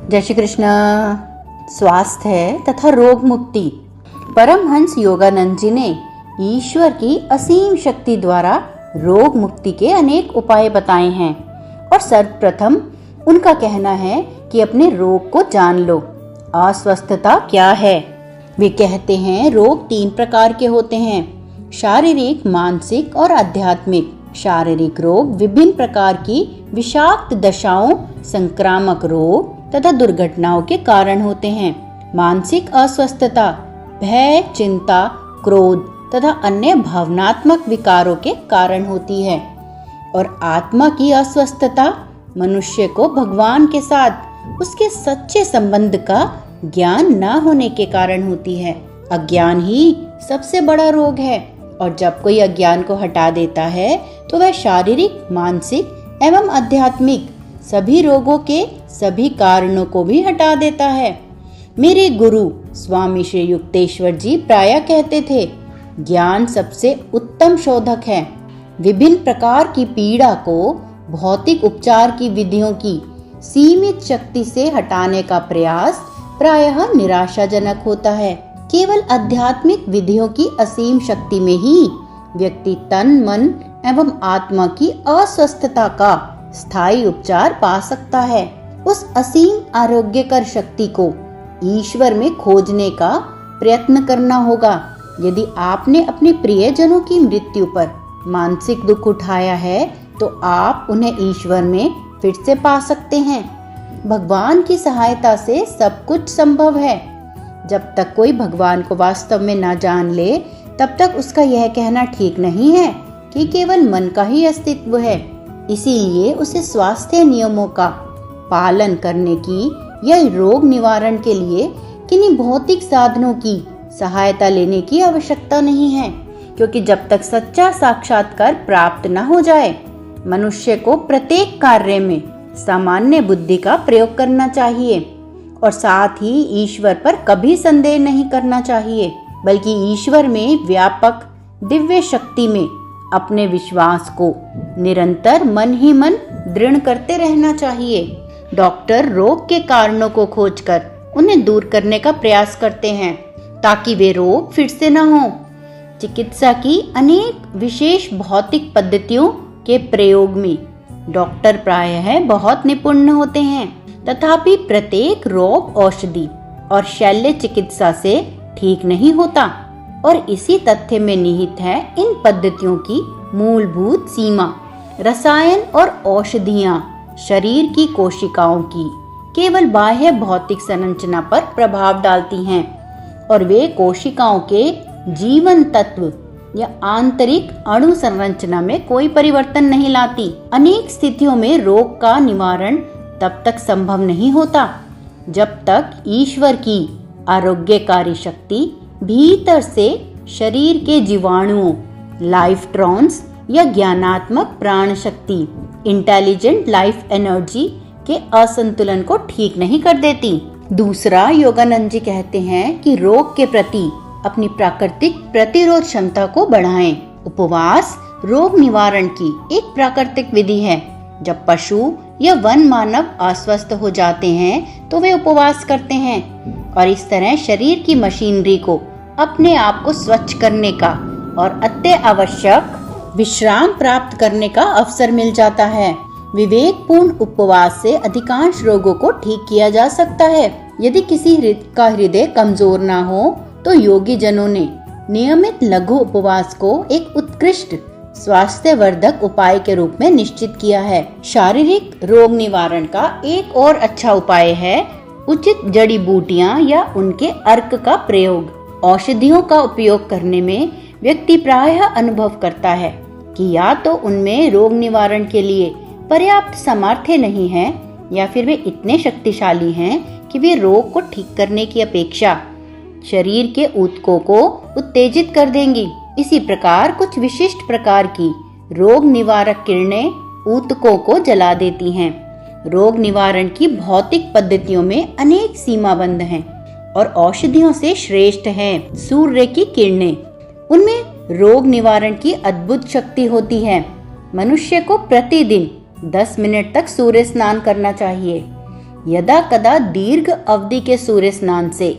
जय श्री कृष्ण। स्वास्थ्य तथा रोग मुक्ति। परमहंस योगानंद जी ने ईश्वर की असीम शक्ति द्वारा रोग मुक्ति के अनेक उपाय बताए हैं और सर्वप्रथम उनका कहना है कि अपने रोग को जान लो। अस्वस्थता क्या है? वे कहते हैं रोग 3 प्रकार के होते हैं, शारीरिक, मानसिक और आध्यात्मिक। शारीरिक रोग विभिन्न प्रकार की विषाक्त दशाओं, संक्रामक रोग तथा दुर्घटनाओं के कारण होते हैं। मानसिक अस्वस्थता भय, चिंता, क्रोध तथा अन्य भावनात्मक विकारों के कारण होती है। और आत्मा की अस्वस्थता मनुष्य को भगवान के साथ उसके सच्चे संबंध का ज्ञान न होने के कारण होती है। अज्ञान ही सबसे बड़ा रोग है और जब कोई अज्ञान को हटा देता है तो वह शारीरिक, मानसिक एवं आध्यात्मिक सभी रोगों के सभी कारणों को भी हटा देता है। मेरे गुरु स्वामी श्री युक्तेश्वर जी प्रायः कहते थे, ज्ञान सबसे उत्तम शोधक है। विभिन्न प्रकार की पीड़ा को भौतिक उपचार की विधियों की सीमित शक्ति से हटाने का प्रयास प्रायः निराशाजनक होता है। केवल आध्यात्मिक विधियों की असीम शक्ति में ही व्यक्ति तन, मन एवं आत्मा की अस्वस्थता का स्थायी उपचार पा सकता है। उस असीम आरोग्यकर शक्ति को ईश्वर में खोजने का प्रयत्न करना होगा। यदि आपने अपने प्रियजनों की मृत्यु पर मानसिक दुख उठाया है तो आप उन्हें ईश्वर में फिर से पा सकते हैं। भगवान की सहायता से सब कुछ संभव है। जब तक कोई भगवान को वास्तव में न जान ले तब तक उसका यह कहना ठीक नहीं है कि केवल मन का ही अस्तित्व है। इसीलिए उसे स्वास्थ्य नियमों का पालन करने की या रोग निवारण के लिए किन्हीं भौतिक साधनों की सहायता लेने की आवश्यकता नहीं है, क्योंकि जब तक सच्चा साक्षात्कार प्राप्त न हो जाए मनुष्य को प्रत्येक कार्य में सामान्य बुद्धि का प्रयोग करना चाहिए और साथ ही ईश्वर पर कभी संदेह नहीं करना चाहिए, बल्कि ईश्वर में व्यापक दिव्य शक्ति में अपने विश्वास को निरंतर मन ही मन दृढ़ करते रहना चाहिए। डॉक्टर रोग के कारणों को खोजकर उन्हें दूर करने का प्रयास करते हैं ताकि वे रोग फिर से न हो। चिकित्सा की अनेक विशेष भौतिक पद्धतियों के प्रयोग में डॉक्टर प्रायः बहुत निपुण होते हैं, तथापि प्रत्येक रोग औषधि और शल्य चिकित्सा से ठीक नहीं होता और इसी तथ्य में निहित है इन पद्धतियों की मूलभूत सीमा। रसायन और औषधियां शरीर की कोशिकाओं की केवल बाह्य भौतिक संरचना पर प्रभाव डालती हैं और वे कोशिकाओं के जीवन तत्व या आंतरिक अणु संरचना में कोई परिवर्तन नहीं लाती। अनेक स्थितियों में रोग का निवारण तब तक संभव नहीं होता जब तक ईश्वर की आरोग्यकारी शक्ति भीतर से शरीर के जीवाणुओं, लाइफ ट्रॉन्स या ज्ञानात्मक प्राण शक्ति, इंटेलिजेंट लाइफ एनर्जी के असंतुलन को ठीक नहीं कर देती। दूसरा, योगानंद जी कहते हैं कि रोग के प्रति अपनी प्राकृतिक प्रतिरोध क्षमता को बढ़ाएं। उपवास रोग निवारण की एक प्राकृतिक विधि है। जब पशु या वन मानव अस्वस्थ हो जाते हैं तो वे उपवास करते हैं और इस तरह शरीर की मशीनरी को अपने आप को स्वच्छ करने का और अति आवश्यक विश्राम प्राप्त करने का अवसर मिल जाता है। विवेकपूर्ण उपवास से अधिकांश रोगों को ठीक किया जा सकता है। यदि किसी का हृदय कमजोर ना हो तो योगी जनों ने नियमित लघु उपवास को एक उत्कृष्ट स्वास्थ्यवर्धक उपाय के रूप में निश्चित किया है। शारीरिक रोग निवारण का एक और अच्छा उपाय है उचित जड़ी बूटियां या उनके अर्क का प्रयोग। औषधियों का उपयोग करने में व्यक्ति प्रायः अनुभव करता है कि या तो उनमें रोग निवारण के लिए पर्याप्त सामर्थ्य नहीं है या फिर वे इतने शक्तिशाली हैं कि वे रोग को ठीक करने की अपेक्षा शरीर के ऊतकों को उत्तेजित कर देंगी। इसी प्रकार कुछ विशिष्ट प्रकार की रोग निवारक किरणें ऊतकों को जला देती हैं। रोग निवारण की भौतिक पद्धतियों में अनेक सीमाबंद हैं और औषधियों से श्रेष्ठ हैं सूर्य की किरणें। उनमें रोग निवारण की अद्भुत शक्ति होती है। मनुष्य को प्रतिदिन 10 मिनट तक सूर्य स्नान करना चाहिए। यदा कदा दीर्घ अवधि के सूर्य स्नान से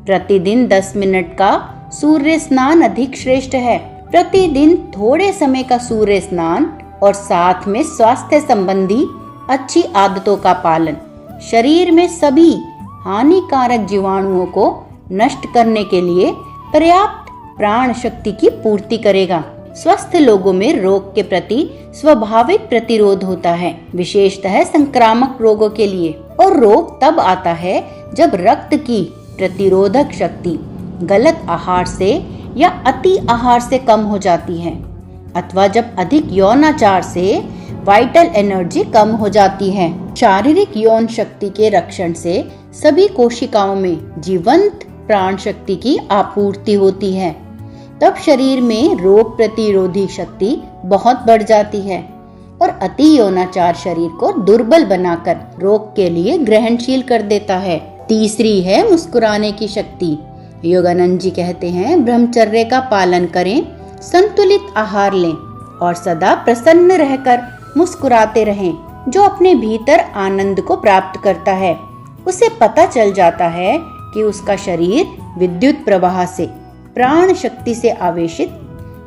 प्रतिदिन 10 मिनट का सूर्य स्नान अधिक श्रेष्ठ है। प्रतिदिन थोड़े समय का सूर्य स्नान और साथ में स्वास्थ्य संबंधी अच्छी आदतों का पालन शरीर में सभी हानिकारक जीवाणुओं को नष्ट करने के लिए पर्याप्त प्राण शक्ति की पूर्ति करेगा। स्वस्थ लोगों में रोग के प्रति स्वाभाविक प्रतिरोध होता है, विशेषतः संक्रामक रोगों के लिए। और रोग तब आता है जब रक्त की प्रतिरोधक शक्ति गलत आहार से या अति आहार से कम हो जाती है, अथवा जब अधिक यौनाचार से वाइटल एनर्जी कम हो जाती है। शारीरिक यौन शक्ति के रक्षण से सभी कोशिकाओं में जीवंत प्राण शक्ति की आपूर्ति होती है। तब शरीर में रोग प्रतिरोधी शक्ति बहुत बढ़ जाती है और अति यौनाचार शरीर को दुर्बल बनाकर रोग के लिए ग्रहणशील कर देता है। तीसरी है मुस्कुराने की शक्ति। योगानंद जी कहते हैं, ब्रह्मचर्य का पालन करें, संतुलित आहार लें और सदा प्रसन्न रहकर मुस्कुराते रहें। जो अपने भीतर आनंद को प्राप्त करता है उसे पता चल जाता है कि उसका शरीर विद्युत प्रवाह से प्राण शक्ति से आवेशित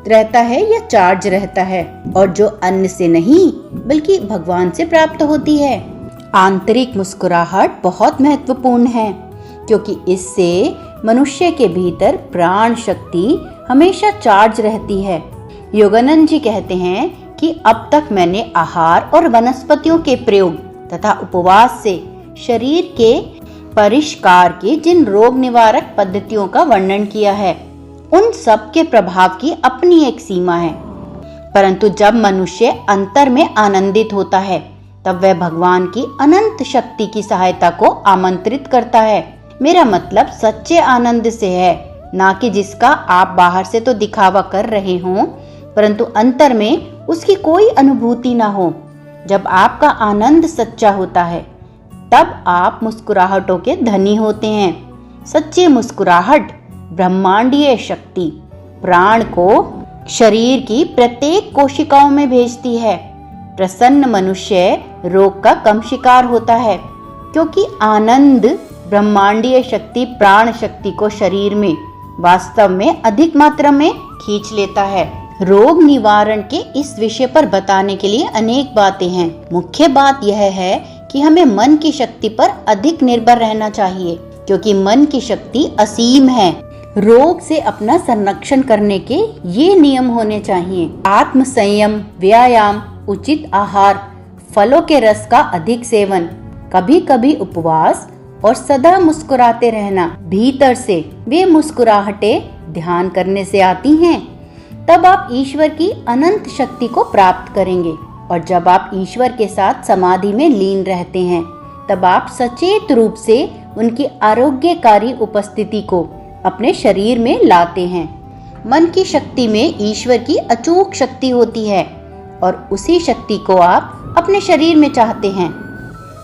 रहता है या चार्ज रहता है, और जो अन्न से नहीं बल्कि भगवान से प्राप्त होती है। आंतरिक मुस्कुराहट बहुत महत्वपूर्ण है, क्योंकि इससे मनुष्य के भीतर प्राण शक्ति हमेशा चार्ज रहती है। योगानंद जी कहते हैं कि अब तक मैंने आहार और वनस्पतियों के प्रयोग तथा उपवास से शरीर के परिष्कार की जिन रोग निवारक पद्धतियों का वर्णन किया है, उन सब के प्रभाव की अपनी एक सीमा है। परंतु जब मनुष्य अंतर में आनंदित होता है, तब वह भगवान की अनंत शक्ति की सहायता को आमंत्रित करता है। मेरा मतलब सच्चे आनंद से है, ना कि जिसका आप बाहर से तो दिखावा कर रहे हो परंतु अंतर में उसकी कोई अनुभूति ना हो। जब आपका आनंद सच्चा होता है तब आप मुस्कुराहटों के धनी होते हैं। सच्ची मुस्कुराहट ब्रह्मांडीय शक्ति प्राण को शरीर की प्रत्येक कोशिकाओं में भेजती है। प्रसन्न मनुष्य रोग का कम शिकार होता है, क्योंकि आनंद ब्रह्मांडीय शक्ति प्राण शक्ति को शरीर में वास्तव में अधिक मात्रा में खींच लेता है। रोग निवारण के इस विषय पर बताने के लिए अनेक बातें हैं। मुख्य बात यह है कि हमें मन की शक्ति पर अधिक निर्भर रहना चाहिए, क्योंकि मन की शक्ति असीम है। रोग से अपना संरक्षण करने के ये नियम होने चाहिए: आत्म संयम, व्यायाम, उचित आहार, फलों के रस का अधिक सेवन, कभी कभी उपवास और सदा मुस्कुराते रहना। भीतर से वे मुस्कुराहटें ध्यान करने से आती हैं। तब आप ईश्वर की अनंत शक्ति को प्राप्त करेंगे, और जब आप ईश्वर के साथ समाधि में लीन रहते हैं तब आप सचेत रूप से उनकी आरोग्यकारी उपस्थिति को अपने शरीर में लाते हैं। मन की शक्ति में ईश्वर की अचूक शक्ति होती है, और उसी शक्ति को आप अपने शरीर में चाहते हैं।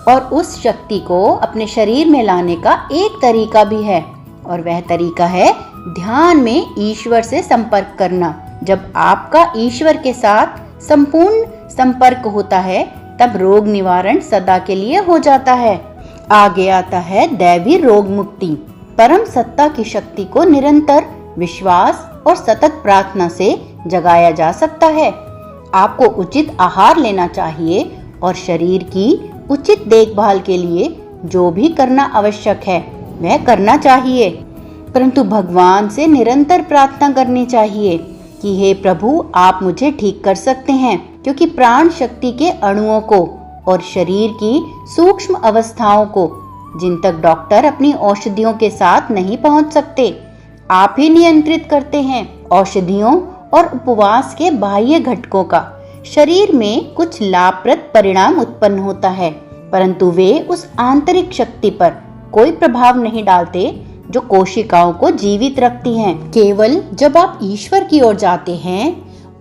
और उस शक्ति को अपने शरीर में लाने का एक तरीका भी है, और वह तरीका है ध्यान में ईश्वर से संपर्क करना। जब आपका ईश्वर के साथ संपूर्ण संपर्क होता है तब रोग निवारण सदा के लिए हो जाता है। आगे आता है दैवी रोग मुक्ति। परम सत्ता की शक्ति को निरंतर विश्वास और सतत प्रार्थना से जगाया जा सकता है। आपको उचित आहार लेना चाहिए और शरीर की उचित देखभाल के लिए जो भी करना आवश्यक है वह करना चाहिए, परंतु भगवान से निरंतर प्रार्थना करनी चाहिए कि हे प्रभु, आप मुझे ठीक कर सकते हैं, क्योंकि प्राण शक्ति के अणुओं को और शरीर की सूक्ष्म अवस्थाओं को जिन तक डॉक्टर अपनी औषधियों के साथ नहीं पहुंच सकते, आप ही नियंत्रित करते हैं। औषधियों और उपवास के बाह्य घटकों का शरीर में कुछ लाभप्रद परिणाम उत्पन्न होता है, परंतु वे उस आंतरिक शक्ति पर कोई प्रभाव नहीं डालते जो कोशिकाओं को जीवित रखती हैं। केवल जब आप ईश्वर की ओर जाते हैं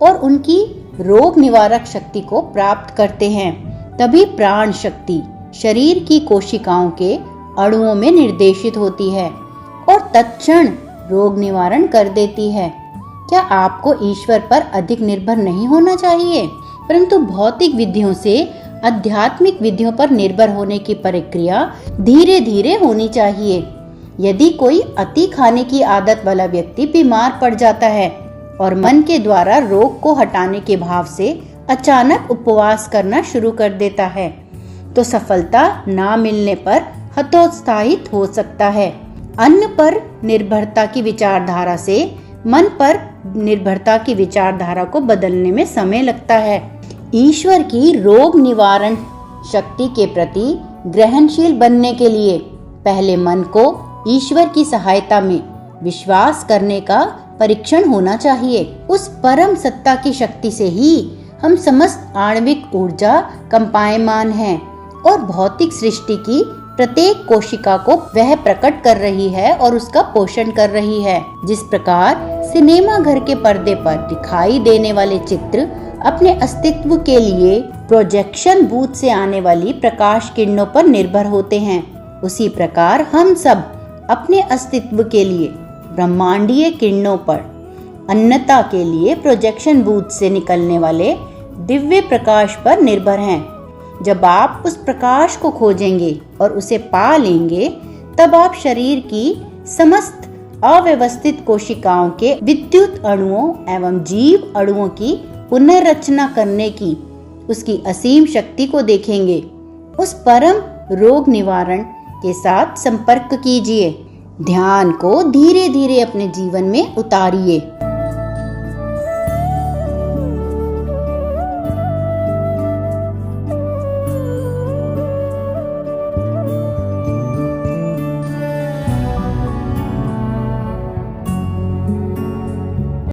और उनकी रोग निवारक शक्ति को प्राप्त करते हैं, तभी प्राण शक्ति शरीर की कोशिकाओं के अणुओं में निर्देशित होती है और तत्क्षण रोग निवारण कर देती है। क्या आपको ईश्वर पर अधिक निर्भर नहीं होना चाहिए, परंतु भौतिक विधियों से आध्यात्मिक विधियों पर निर्भर होने की प्रक्रिया धीरे धीरे होनी चाहिए। यदि कोई अति खाने की आदत वाला व्यक्ति बीमार पड़ जाता है और मन के द्वारा रोग को हटाने के भाव से अचानक उपवास करना शुरू कर देता है, तो सफलता ना मिलने पर हतोत्साहित हो सकता है। अन्न पर निर्भरता की विचारधारा से मन पर निर्भरता की विचारधारा को बदलने में समय लगता है। ईश्वर की रोग निवारण शक्ति के प्रति ग्रहणशील बनने के लिए पहले मन को ईश्वर की सहायता में विश्वास करने का परीक्षण होना चाहिए। उस परम सत्ता की शक्ति से ही हम समस्त आणविक ऊर्जा कंपायमान हैं और भौतिक सृष्टि की प्रत्येक कोशिका को वह प्रकट कर रही है और उसका पोषण कर रही है। जिस प्रकार सिनेमा घर के पर्दे पर दिखाई देने वाले चित्र अपने अस्तित्व के लिए प्रोजेक्शन बूथ से आने वाली प्रकाश किरणों पर निर्भर होते हैं, उसी प्रकार हम सब अपने अस्तित्व के लिए ब्रह्मांडीय किरणों पर अन्नता के लिए प्रोजेक्शन बूथ से निकलने वाले दिव्य प्रकाश पर निर्भर हैं। जब आप उस प्रकाश को खोजेंगे और उसे पा लेंगे, तब आप शरीर की समस्त अव्यवस्थित कोशिकाओं के विद्युत अणुओं एवं जीव अणुओं की पुनर्रचना करने की उसकी असीम शक्ति को देखेंगे। उस परम रोग निवारण के साथ संपर्क कीजिए। ध्यान को धीरे धीरे अपने जीवन में उतारिए।